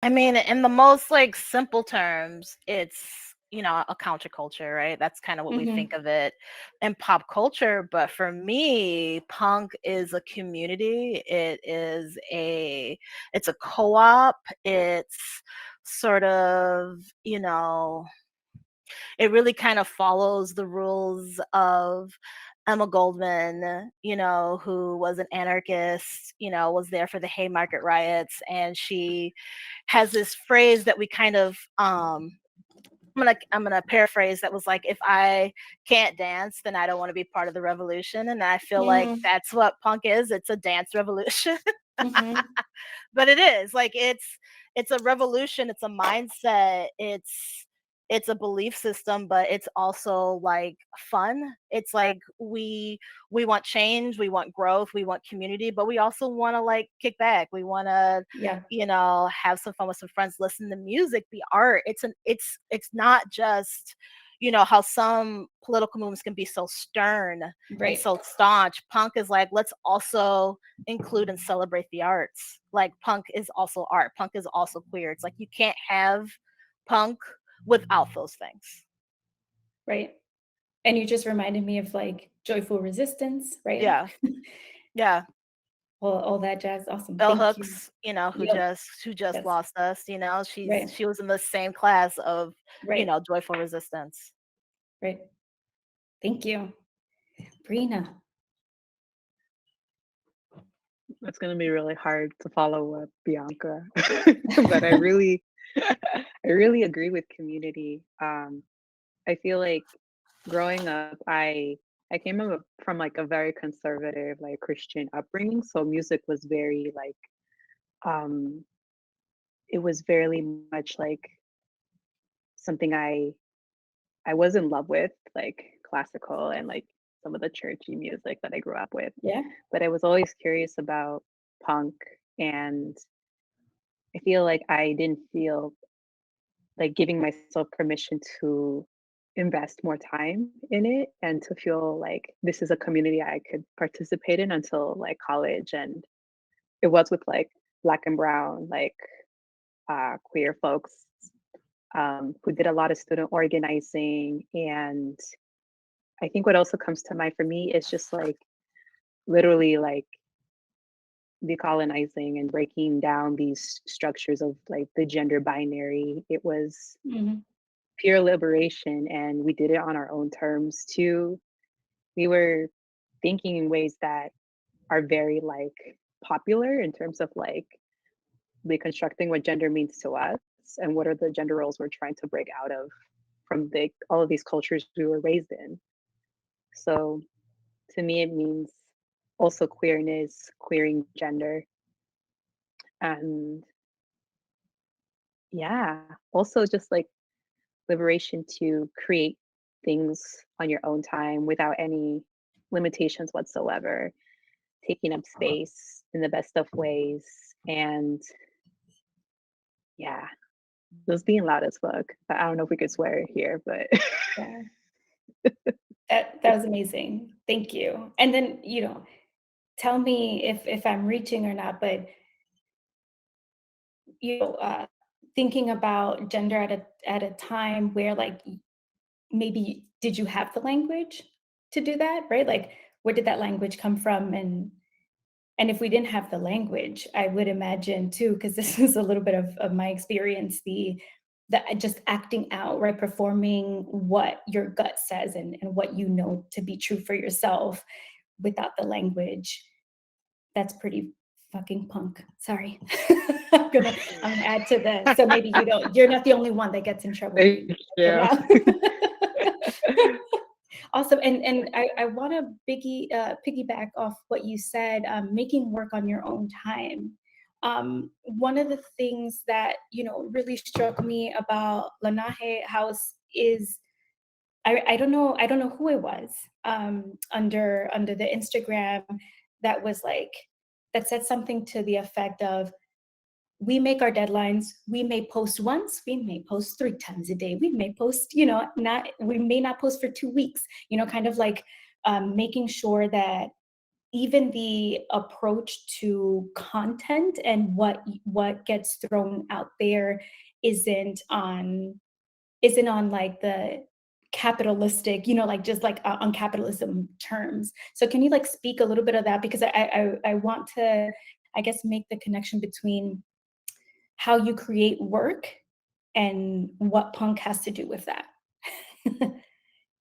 I mean, in the most like simple terms, it's, a counterculture, right? That's kind of what we think Mm-hmm. of it in pop culture. But for me, punk is a community. It's a co-op. It's sort of, it really kind of follows the rules of Emma Goldman, who was an anarchist, was there for the Haymarket riots, and she has this phrase that we kind of I'm gonna paraphrase, that was like, if I can't dance, then I don't want to be part of the revolution. And I feel like Mm-hmm. that's what punk is. It's a dance revolution. Mm-hmm. But it is like, it's a revolution, it's a mindset, it's a belief system, but it's also like fun. It's like we want change, we want growth, we want community, but we also want to like kick back. We want to, Yeah. have some fun with some friends, listen to music, be art. It's not just, how some political movements can be so stern and Right. so staunch. Punk is like, let's also include and celebrate the arts. Like, punk is also art. Punk is also queer. It's like, you can't have punk without those things. Right. And you just reminded me of like joyful resistance, right? Yeah. Yeah. All that jazz. Awesome. Bell Thank you. Hooks, Yep. who just Yes. lost us, Right. she was in the same class of, Right. joyful resistance. Right. Thank you. Breena. It's going to be really hard to follow up Bianca, but I really agree with community. I feel like growing up, I came from like a very conservative, like Christian upbringing. So music was very like, um, it was very much like something I was in love with, like classical and like some of the churchy music that I grew up with. Yeah. But I was always curious about punk, and I feel like I didn't feel like giving myself permission to invest more time in it and to feel like this is a community I could participate in until like college. And it was with like black and brown, like queer folks who did a lot of student organizing. And I think what also comes to mind for me is just like literally like decolonizing and breaking down these structures of like the gender binary. It was Hmm. pure liberation, and we did it on our own terms too. We were thinking in ways that are very like popular in terms of like reconstructing what gender means to us and what are the gender roles we're trying to break out of from the all of these cultures we were raised in. So to me it means also queerness, queering gender, and yeah, also just like liberation to create things on your own time without any limitations whatsoever, taking up space in the best of ways. And yeah, just being loud as fuck. I don't know if we could swear here, but Yeah. That was amazing. Thank you. And then, tell me if I'm reaching or not, but thinking about gender at a time where like maybe did you have the language to do that, right? Like where did that language come from? And if we didn't have the language, I would imagine too, because this is a little bit of my experience, the just acting out, right? Performing what your gut says and what you know to be true for yourself without the language. That's pretty fucking punk. Sorry. I'm gonna add to that. So maybe you're not the only one that gets in trouble. thank You you. know? Awesome. And I want to piggyback off what you said, making work on your own time. One of the things that, really struck me about Lanahe House is I don't know who it was under the Instagram that was like, that said something to the effect of, we make our deadlines. We may post once, we may post 3 times a day. We may post, we may not post for 2 weeks, kind of like making sure that even the approach to content and what gets thrown out there isn't on like the capitalistic, like just like on capitalism terms. So can you like speak a little bit of that? Because I want to, I guess, make the connection between how you create work and what punk has to do with that.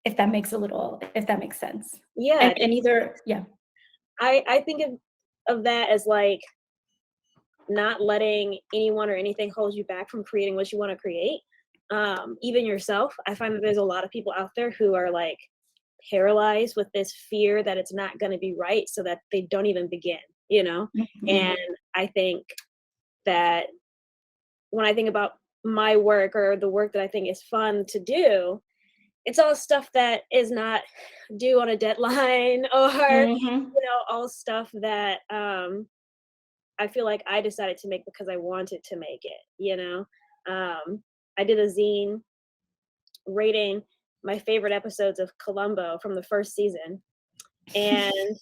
If that makes sense. Yeah, And either, yeah. I think of that as like not letting anyone or anything hold you back from creating what you want to create. Even yourself, I find that there's a lot of people out there who are like paralyzed with this fear that it's not going to be right, so that they don't even begin, Mhm. And I think that when I think about my work or the work that I think is fun to do, it's all stuff that is not due on a deadline or Mhm. all stuff that I feel like I decided to make because I wanted to make it. I did a zine rating my favorite episodes of Columbo from the first season, and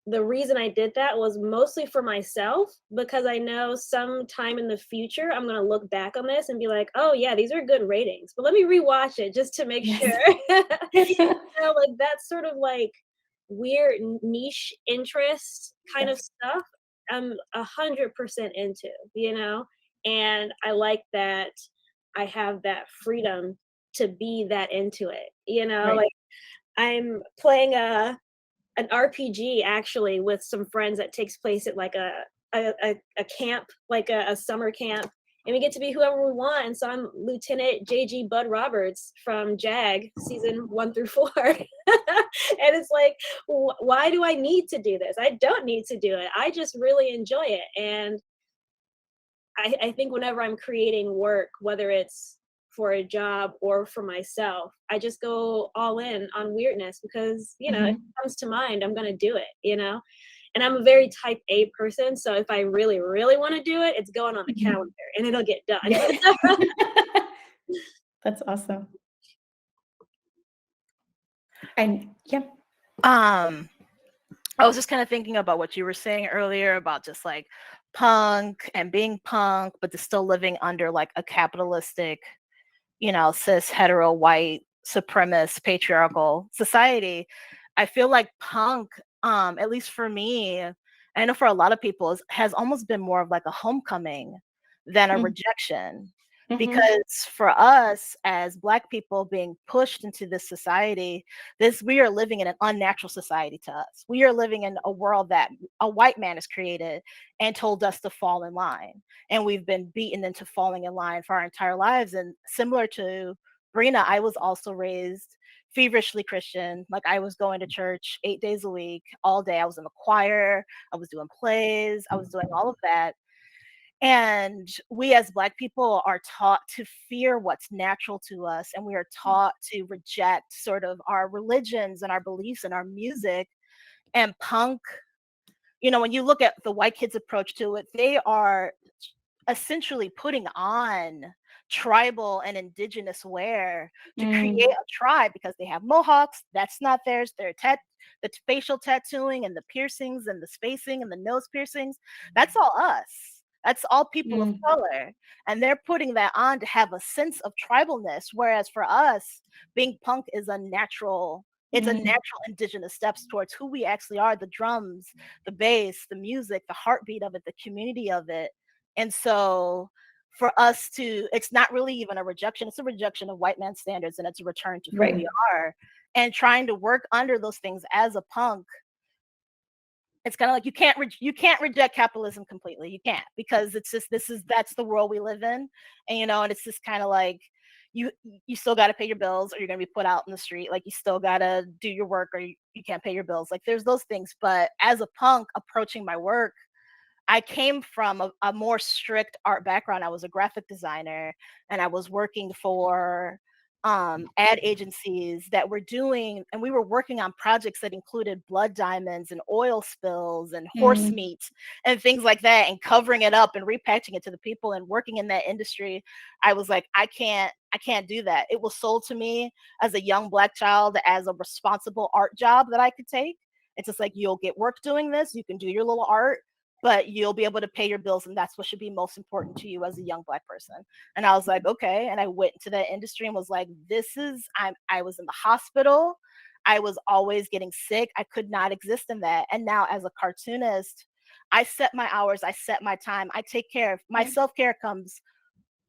the reason I did that was mostly for myself, because I know sometime in the future I'm gonna look back on this and be like, "Oh yeah, these are good ratings, but let me rewatch it just to make Yes. sure." Like that sort of like weird niche interest kind of Yes. stuff, I'm 100% into, and I like that I have that freedom to be that into it, Right. like I'm playing an RPG actually with some friends that takes place at like a camp, like a summer camp, and we get to be whoever we want. And so I'm Lieutenant JG Bud Roberts from JAG season 1 through 4, and it's like, why do I need to do this? I don't need to do it. I just really enjoy it, and I think whenever I'm creating work, whether it's for a job or for myself, I just go all in on weirdness because, if it Mhm. comes to mind, I'm going to do it. And I'm a very type A person. So if I really, really want to do it, it's going on the Mhm. calendar and it'll get done. Yeah. That's awesome. And yeah. I was just kind of thinking about what you were saying earlier about just like punk and being punk, but just still living under like a capitalistic, cis, hetero, white, supremacist, patriarchal society. I feel like punk, at least for me, I know for a lot of people, has almost been more of like a homecoming than a Mm. rejection. Mhm. Because for us as Black people being pushed into this society, we are living in an unnatural society to us. We are living in a world that a white man has created and told us to fall in line. And we've been beaten into falling in line for our entire lives. And similar to Breena, I was also raised feverishly Christian. Like I was going to church 8 days a week, all day. I was in the choir, I was doing plays, I was doing all of that. And we as Black people are taught to fear what's natural to us. And we are taught to reject sort of our religions and our beliefs and our music. And punk, when you look at the white kids' approach to it, they are essentially putting on tribal and indigenous wear to create Mm. a tribe because they have mohawks. That's not theirs. The facial tattooing and the piercings and the spacing and the nose piercings. That's all us. That's all people of Mm. color. And they're putting that on to have a sense of tribalness. Whereas for us, being punk is a natural, it's a Mm. natural indigenous steps towards who we actually are, the drums, the bass, the music, the heartbeat of it, the community of it. And so for us it's not really even a rejection, it's a rejection of white man standards, and it's a return to who Right. we are and trying to work under those things as a punk. It's kind of like you can't reject capitalism completely. You can't, because it's just that's the world we live in. And it's just kind of like you still got to pay your bills or you're going to be put out in the street. Like you still got to do your work or you can't pay your bills. Like there's those things. But as a punk approaching my work, I came from a more strict art background. I was a graphic designer and I was working for ad agencies that were and we were working on projects that included blood diamonds and oil spills and horse Mm. meat and things like that, and covering it up and repackaging it to the people. And working in that industry, I was like, I can't do that. It was sold to me as a young Black child as a responsible art job that I could take. It's just like, you'll get work doing this, you can do your little art, but you'll be able to pay your bills, and that's what should be most important to you as a young Black person. And I was like, okay. And I went into that industry and was like, I was in the hospital. I was always getting sick. I could not exist in that. And now as a cartoonist, I set my hours, I set my time, I take care of my self-care comes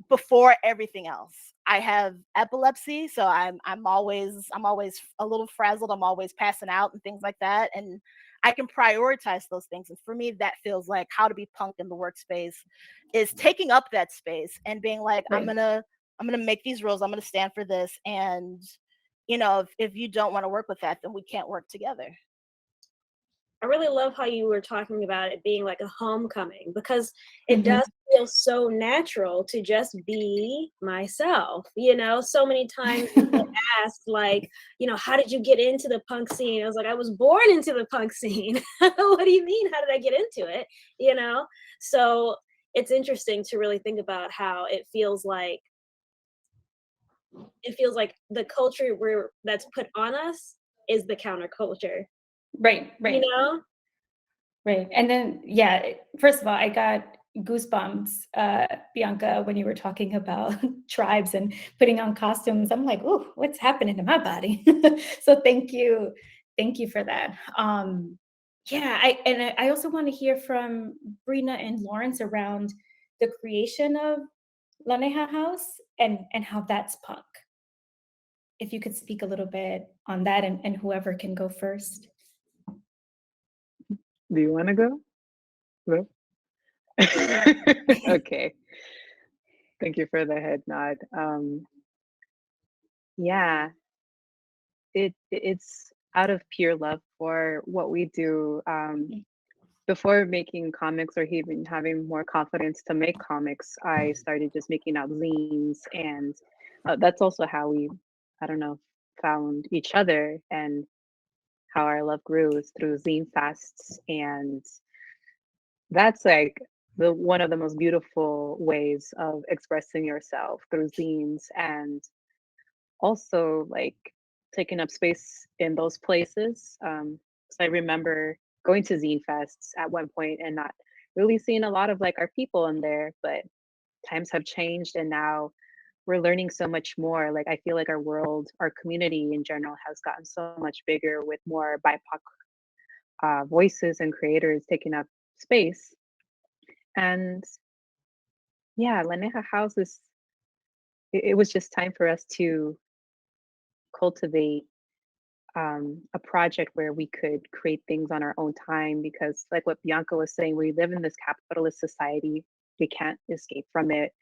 before everything else. I have epilepsy, so I'm always a little frazzled. I'm always passing out and things like that, and I can prioritize those things. And for me, that feels like how to be punk in the workspace is taking up that space and being like, Right. I'm gonna make these rules. I'm gonna stand for this, and if you don't want to work with that, then we can't work together. I really love how you were talking about it being like a homecoming, because it does feel so natural to just be myself. So many times we get asked, like, how did you get into the punk scene? I was like, I was born into the punk scene. What do you mean? How did I get into it? So it's interesting to really think about how it feels like the culture that's put on us is the counterculture. Right. You know? Right. And then, first of all, I got goosebumps, Bianca, when you were talking about tribes and putting on costumes. I'm like, ooh, what's happening to my body? So thank you. Thank you for that. I also want to hear from Breena and Lawrence around the creation of Laneha House and how that's punk. If you could speak a little bit on that, and whoever can go first. Do you want to go? No? Okay. Thank you for the head nod. Yeah, it's out of pure love for what we do. Before making comics or even having more confidence to make comics, I started just making out zines, and that's also how we, I don't know, found each other, and how our love grew is through zine fests. And that's like the one of the most beautiful ways of expressing yourself, through zines, and also like taking up space in those places. So I remember going to zine fests at one point and not really seeing a lot of like our people in there, but times have changed, and now we're learning so much more. Like, I feel like our world, our community in general has gotten so much bigger, with more BIPOC voices and creators taking up space. And yeah, Laneha House it was just time for us to cultivate a project where we could create things on our own time, because like what Bianca was saying, we live in this capitalist society. We can't escape from it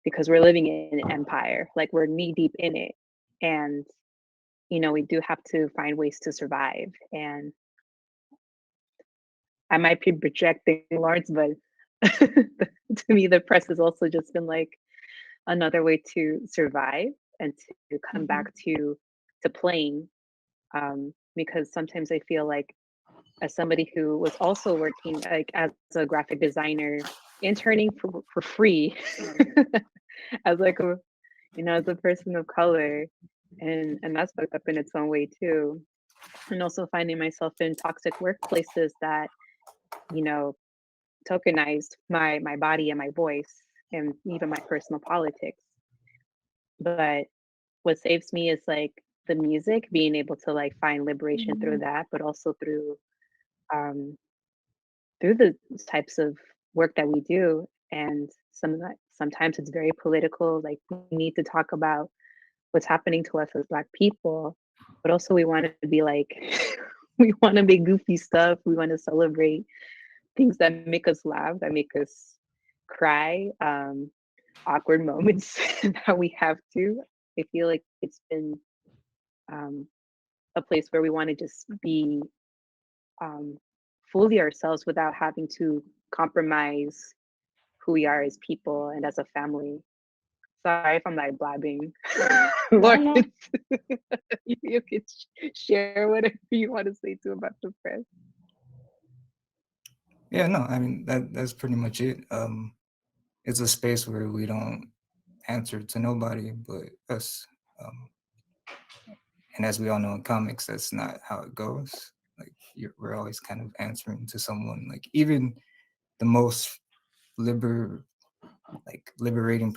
because we're living in an empire. Like, we're knee deep in it. And we do have to find ways to survive. And I might be projecting, Lawrence, but to me the press has also just been like another way to survive and to come back to playing. Because sometimes I feel like, as somebody who was also working like as a graphic designer, interning for free, as like as a person of color, and that's fucked up in its own way too. And also finding myself in toxic workplaces that you know tokenized my body and my voice, and even my personal politics. But what saves me is like the music, being able to like find liberation through that, but also um through the types of work that we do. And sometimes it's very political. Like, we need to talk about what's happening to us as Black people, but also we want to be like we want to make goofy stuff. We want to celebrate things that make us laugh, that make us cry, awkward moments that we have to. I feel like it's been um, a place where we want to just be um, fully ourselves without having to compromise who we are as people and as a family. Sorry if I'm like blabbing. Lawrence, you could share whatever you want to say too about the press. Yeah, no, I mean that's pretty much it. It's a space where we don't answer to nobody but us. And as we all know in comics, that's not how it goes. Like, we're always kind of answering to someone. Like even the most liberating